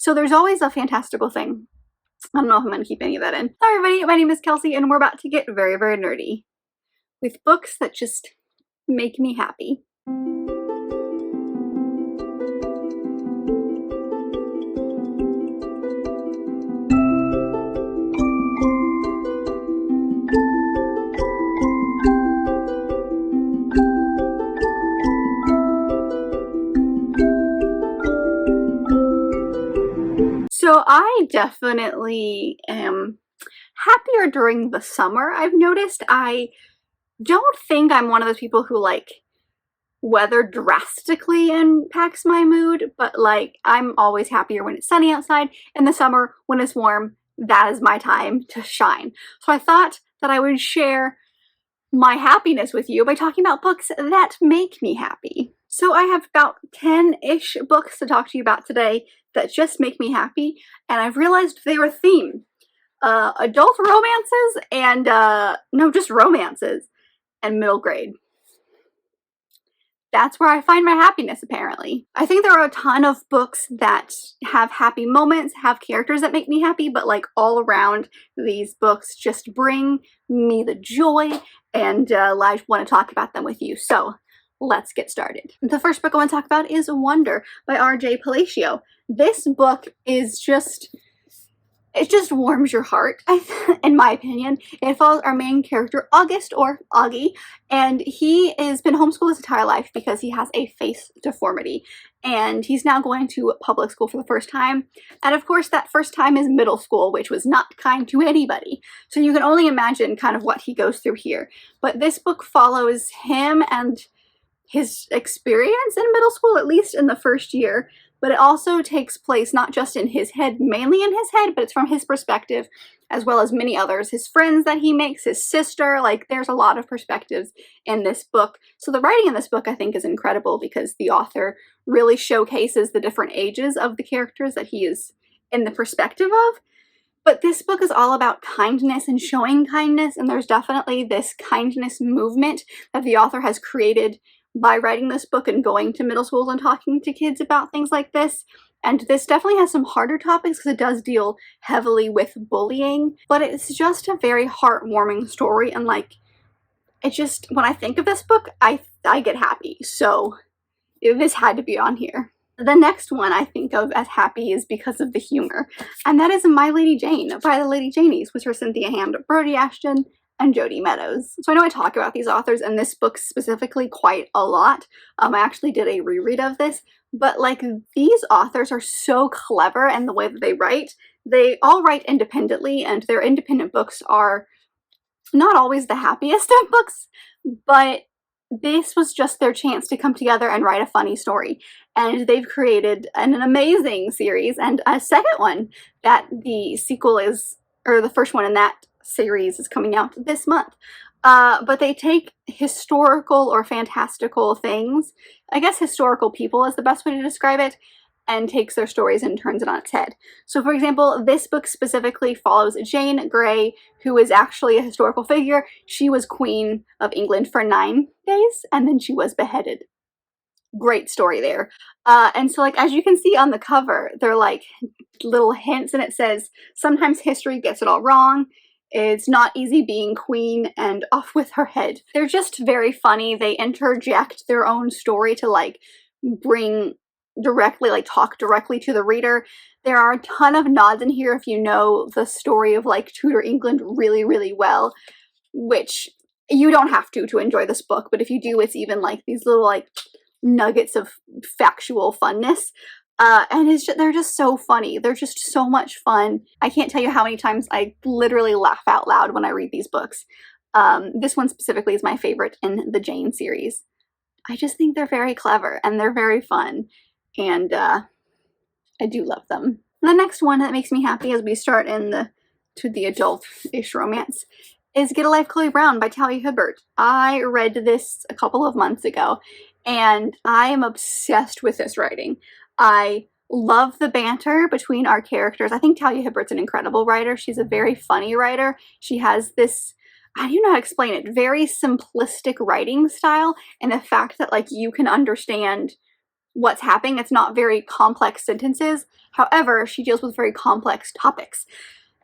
So there's always a fantastical thing. I don't know if I'm going to keep any of that in. Hi everybody, my name is Kelsey and we're about to get very, very nerdy with books that just make me happy. So I definitely am happier during the summer. I've noticed I don't think I'm one of those people who like weather drastically impacts my mood, but like I'm always happier when it's sunny outside. In the summer, when it's warm, that is my time to shine. So I thought that I would share my happiness with you by talking about books that make me happy. So I have about 10-ish books to talk to you about today that just make me happy, and I've realized they were themed. Adult romances and, no, just romances and middle grade. That's where I find my happiness, apparently. I think there are a ton of books that have happy moments, have characters that make me happy, but like all around, these books just bring me the joy, and I want to talk about them with you. So let's get started. The first book I want to talk about is Wonder by R.J. Palacio. This book is just, it just warms your heart, in my opinion. It follows our main character, August, or Augie, and he has been homeschooled his entire life because he has a face deformity. And he's now going to public school for the first time. And of course, that first time is middle school, which was not kind to anybody. So you can only imagine kind of what he goes through here. But this book follows him and his experience in middle school, at least in the first year. But it also takes place not just in his head, mainly in his head, but it's from his perspective, as well as many others. His friends that he makes, his sister, like there's a lot of perspectives in this book. So the writing in this book, I think, is incredible because the author really showcases the different ages of the characters that he is in the perspective of. But this book is all about kindness and showing kindness, and there's definitely this kindness movement that the author has created by writing this book and going to middle schools and talking to kids about things like this. And this definitely has some harder topics because it does deal heavily with bullying, but it's just a very heartwarming story, and like, it just, when I think of this book, I get happy. So this had to be on here. The next one I think of as happy is because of the humor, and that is My Lady Jane by the Lady Janies, with her Cynthia Hand, Brody Ashton, and Jody Meadows. So I know I talk about these authors and this book specifically quite a lot. I actually did a reread of this, but like these authors are so clever in the way that they write. They all write independently, and their independent books are not always the happiest of books, but this was just their chance to come together and write a funny story. And they've created an amazing series, and a second one that the sequel is, or the first one in that series is coming out this month. But they take historical or fantastical things, I guess historical people is the best way to describe it, and takes their stories and turns it on its head. So for example, this book specifically follows Jane Grey, who is actually a historical figure. She was Queen of England for 9 days, and then she was beheaded. Great story there. And so like, as you can see on the cover, they're like little hints, and it says, sometimes history gets it all wrong. It's not easy being queen, and off with her head. They're just very funny. They interject their own story to like bring directly, like talk directly to the reader. There are a ton of nods in here if you know the story of like Tudor England really, really well, which you don't have to enjoy this book, but if you do, it's even like these little like nuggets of factual funness. And they're just so funny. They're just so much fun. I can't tell you how many times I literally laugh out loud when I read these books. This one specifically is my favorite in the Jane series. I just think they're very clever and they're very fun, and I do love them. The next one that makes me happy as we start in the adult-ish romance is Get a Life, Chloe Brown by Talia Hibbert. I read this a couple of months ago, and I am obsessed with this writing. I love the banter between our characters. I think Talia Hibbert's an incredible writer. She's a very funny writer. She has this, I don't know how to explain it, very simplistic writing style, and the fact that like you can understand what's happening. It's not very complex sentences. However, she deals with very complex topics.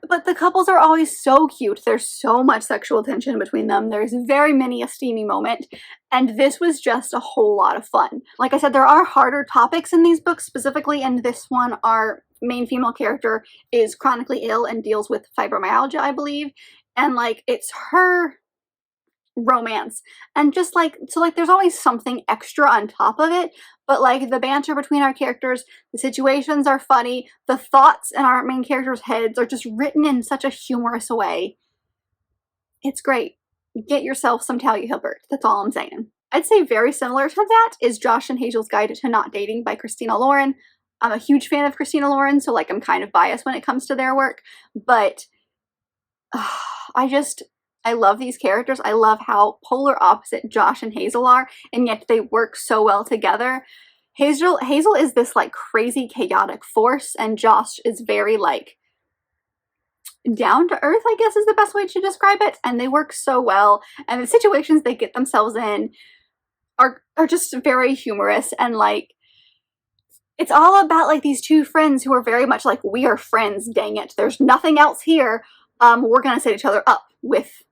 But the couples are always so cute. There's so much sexual tension between them. There's very many a steamy moment. And this was just a whole lot of fun. Like I said, there are harder topics in these books. Specifically in this one, our main female character is chronically ill and deals with fibromyalgia, I believe. And like, it's her romance. And just like, so like there's always something extra on top of it. But like the banter between our characters, the situations are funny, the thoughts in our main characters' heads are just written in such a humorous way. It's great. Get yourself some Talia Hibbert. That's all I'm saying. I'd say very similar to that is Josh and Hazel's Guide to Not Dating by Christina Lauren. I'm a huge fan of Christina Lauren, so like I'm kind of biased when it comes to their work, but I love these characters. I love how polar opposite Josh and Hazel are, and yet they work so well together. Hazel is this like crazy chaotic force, and Josh is very like down to earth, I guess is the best way to describe it, and they work so well, and the situations they get themselves in are just very humorous, and like it's all about like these two friends who are very much like, we are friends, dang it, there's nothing else here, we're gonna set each other up with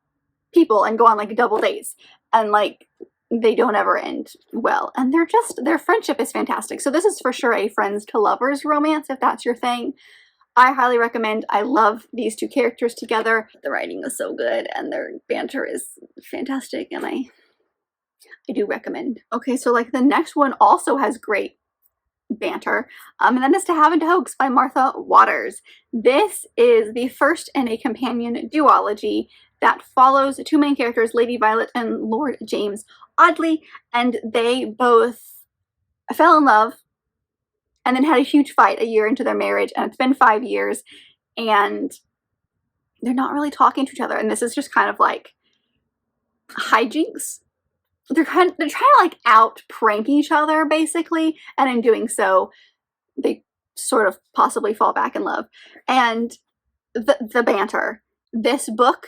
people and go on like double dates, and like they don't ever end well, and their friendship is fantastic. So this is for sure a friends to lovers romance if that's your thing. I highly recommend. I love these two characters together. The writing is so good and their banter is fantastic, and I do recommend. Okay, so like the next one also has great banter, and that is To Have and to Hoax by Martha Waters. This is the first in a companion duology that follows two main characters, Lady Violet and Lord James Audley, and they both fell in love and then had a huge fight a year into their marriage, and it's been 5 years, and they're not really talking to each other, and this is just kind of like hijinks. They're trying to like out prank each other basically, and in doing so they sort of possibly fall back in love. And the banter, this book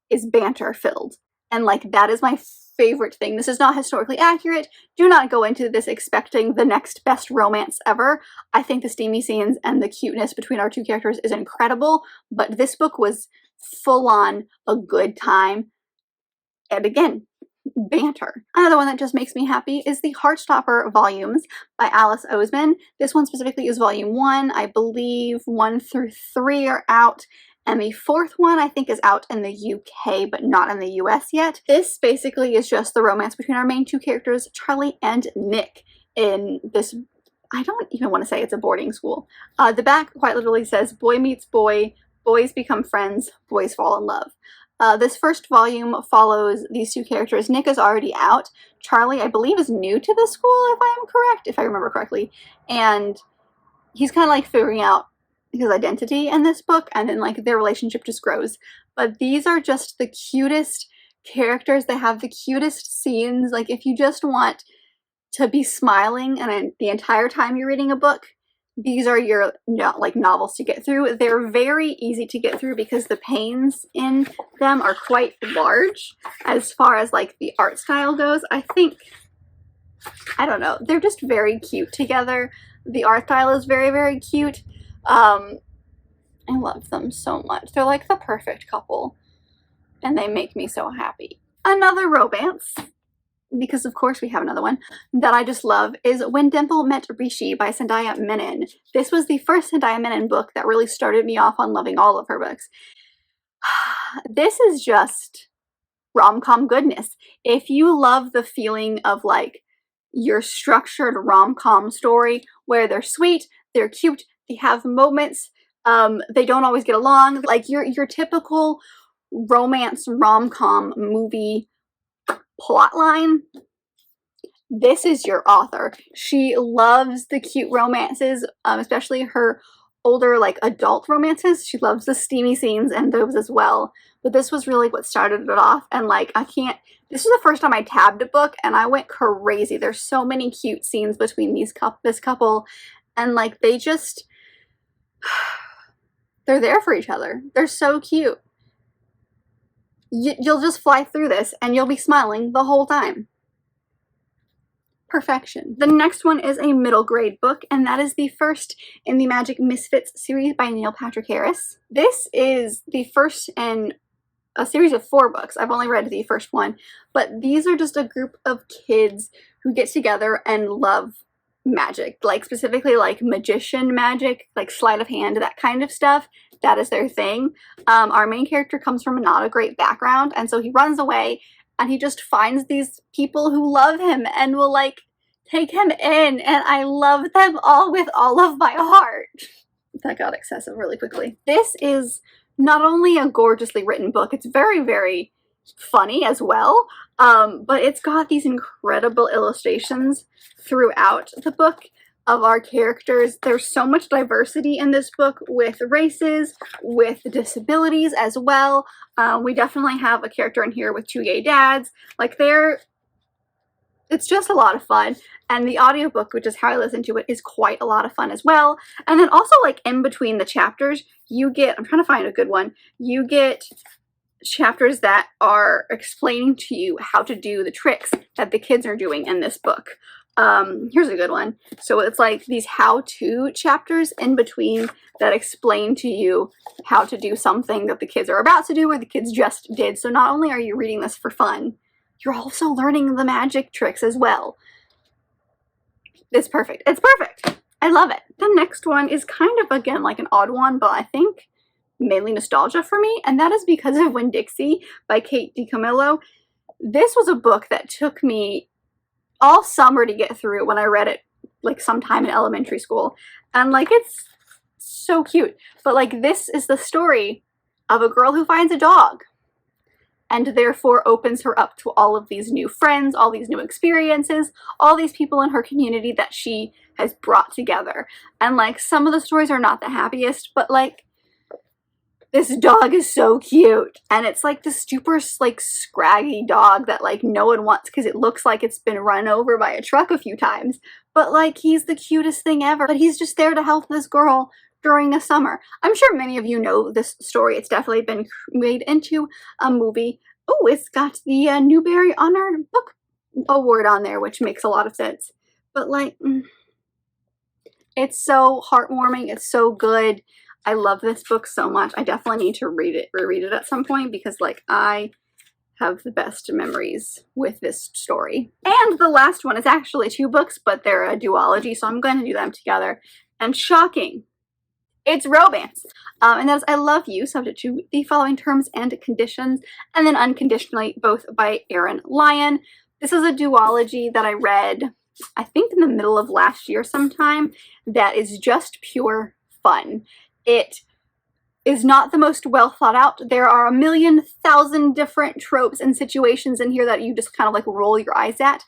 is banter filled, and like that is my favorite thing. This is not historically accurate. Do not go into this expecting the next best romance ever. I think the steamy scenes and the cuteness between our two characters is incredible, but this book was full on a good time. And again, banter. Another one that just makes me happy is the Heartstopper Volumes by Alice Oseman. This one specifically is volume 1. I believe 1 through 3 are out, and the 4th one I think is out in the UK but not in the US yet. This basically is just the romance between our main two characters, Charlie and Nick, in this, I don't even want to say it's a boarding school. The back quite literally says, boy meets boy, boys become friends, boys fall in love. This first volume follows these two characters. Nick is already out. Charlie, I believe, is new to the school, if I am correct, if I remember correctly. And he's kind of like figuring out his identity in this book, and then like their relationship just grows. But these are just the cutest characters. They have the cutest scenes. Like if you just want to be smiling and the entire time you're reading a book, these are your like novels to get through. They're very easy to get through because the panes in them are quite large as far as like the art style goes. I don't know, they're just very cute together. The art style is very, very cute. I love them so much. They're like the perfect couple, and they make me so happy. Another romance, because of course we have another one, that I just love is When Dimple Met Rishi by Sandhya Menon. This was the first Sandhya Menon book that really started me off on loving all of her books. This is just rom-com goodness. If you love the feeling of like your structured rom-com story where they're sweet, they're cute, they have moments, they don't always get along, like your typical romance rom-com movie plotline, this is your author. She loves the cute romances, especially her older like adult romances. She loves the steamy scenes and those as well. But this was really what started it off, and like this is the first time I tabbed a book and I went crazy. There's so many cute scenes between this couple, and like they just they're there for each other. They're so cute. You'll just fly through this and you'll be smiling the whole time. Perfection. The next one is a middle grade book, and that is the first in the Magic Misfits series by Neil Patrick Harris. This is the first in a series of 4 books. I've only read the first one, but these are just a group of kids who get together and love magic, like specifically like magician magic, like sleight of hand, that kind of stuff. That is their thing. Our main character comes from not a great background, and so he runs away and he just finds these people who love him and will like take him in, and I love them all with all of my heart. That got excessive really quickly. This is not only a gorgeously written book, it's very, very funny as well, but it's got these incredible illustrations throughout the book of our characters. There's so much diversity in this book, with races, with disabilities as well. We definitely have a character in here with 2 gay dads. Like, it's just a lot of fun. And the audiobook, which is how I listen to it, is quite a lot of fun as well. And then also, like, in between the chapters, you get, I'm trying to find a good one, you get chapters that are explaining to you how to do the tricks that the kids are doing in this book. Here's a good one. So it's like these how-to chapters in between that explain to you how to do something that the kids are about to do or the kids just did. So not only are you reading this for fun, you're also learning the magic tricks as well. It's perfect. It's perfect. I love it. The next one is kind of, again, like an odd one, but I think mainly nostalgia for me, and that is because of When Dixie by Kate DiCamillo. This was a book that took me all summer to get through when I read it, like sometime in elementary school. And like, it's so cute. But like, this is the story of a girl who finds a dog and therefore opens her up to all of these new friends, all these new experiences, all these people in her community that she has brought together. And like, some of the stories are not the happiest, but like, this dog is so cute, and it's like this super like scraggy dog that like no one wants because it looks like it's been run over by a truck a few times, but like, he's the cutest thing ever. But he's just there to help this girl during the summer. I'm sure many of you know this story. It's definitely been made into a movie. Oh, it's got the Newbery Honor Book Award on there, which makes a lot of sense. But like, it's so heartwarming. It's so good. I love this book so much. I definitely need to reread it at some point, because like, I have the best memories with this story. And the last one is actually 2 books, but they're a duology, so I'm going to do them together. And shocking, it's romance. And that is I Love You, subject to the following terms and conditions, and then Unconditionally, both by Erin Lyon. This is a duology that I read, I think in the middle of last year sometime, that is just pure fun. It is not the most well thought out. There are 1,000,000 different tropes and situations in here that you just kind of like roll your eyes at,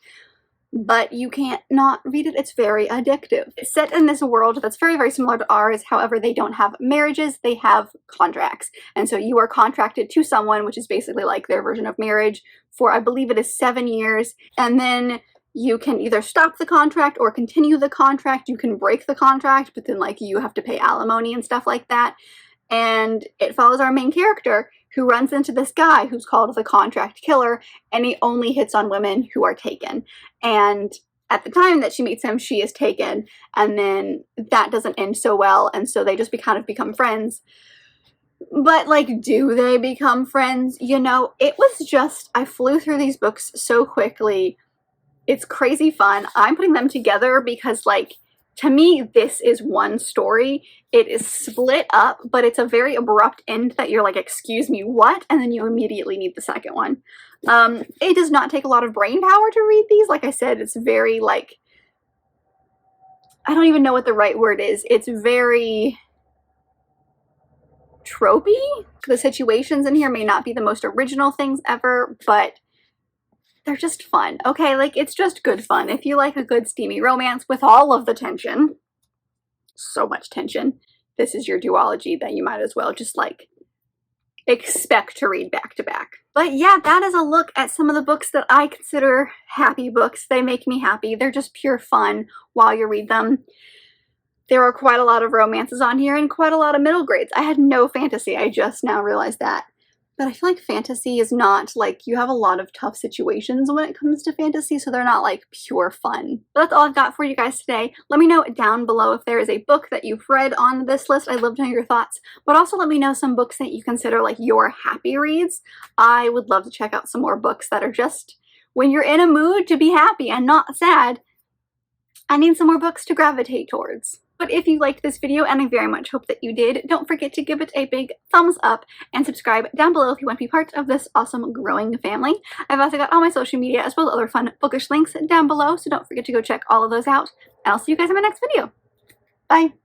but you can't not read it. It's very addictive. It's set in this world that's very, very similar to ours. However, they don't have marriages, they have contracts. And so you are contracted to someone, which is basically like their version of marriage, for I believe it is 7 years. And then you can either stop the contract or continue the contract. You can break the contract, but then like, you have to pay alimony and stuff like that. And it follows our main character, who runs into this guy who's called the Contract Killer, and he only hits on women who are taken. And at the time that she meets him, she is taken, and then that doesn't end so well, and so they just kind of become friends. But like, do they become friends? You know, it was just, I flew through these books so quickly. It's crazy fun. I'm putting them together because like, to me, this is one story. It is split up, but it's a very abrupt end that you're like, excuse me, what? And then you immediately need the second one. It does not take a lot of brain power to read these. Like I said, it's very like, I don't even know what the right word is. It's very tropey. The situations in here may not be the most original things ever, but they're just fun. Okay, like, it's just good fun. If you like a good steamy romance with all of the tension, so much tension, this is your duology that you might as well just like expect to read back to back. But yeah, that is a look at some of the books that I consider happy books. They make me happy. They're just pure fun while you read them. There are quite a lot of romances on here and quite a lot of middle grades. I had no fantasy. I just now realized that. But I feel like fantasy is not, like, you have a lot of tough situations when it comes to fantasy, so they're not, like, pure fun. But that's all I've got for you guys today. Let me know down below if there is a book that you've read on this list. I'd love to know your thoughts. But also let me know some books that you consider, like, your happy reads. I would love to check out some more books that are just, when you're in a mood to be happy and not sad, I need some more books to gravitate towards. But if you liked this video, and I very much hope that you did, don't forget to give it a big thumbs up and subscribe down below if you want to be part of this awesome growing family. I've also got all my social media as well as other fun bookish links down below, so don't forget to go check all of those out. And I'll see you guys in my next video. Bye!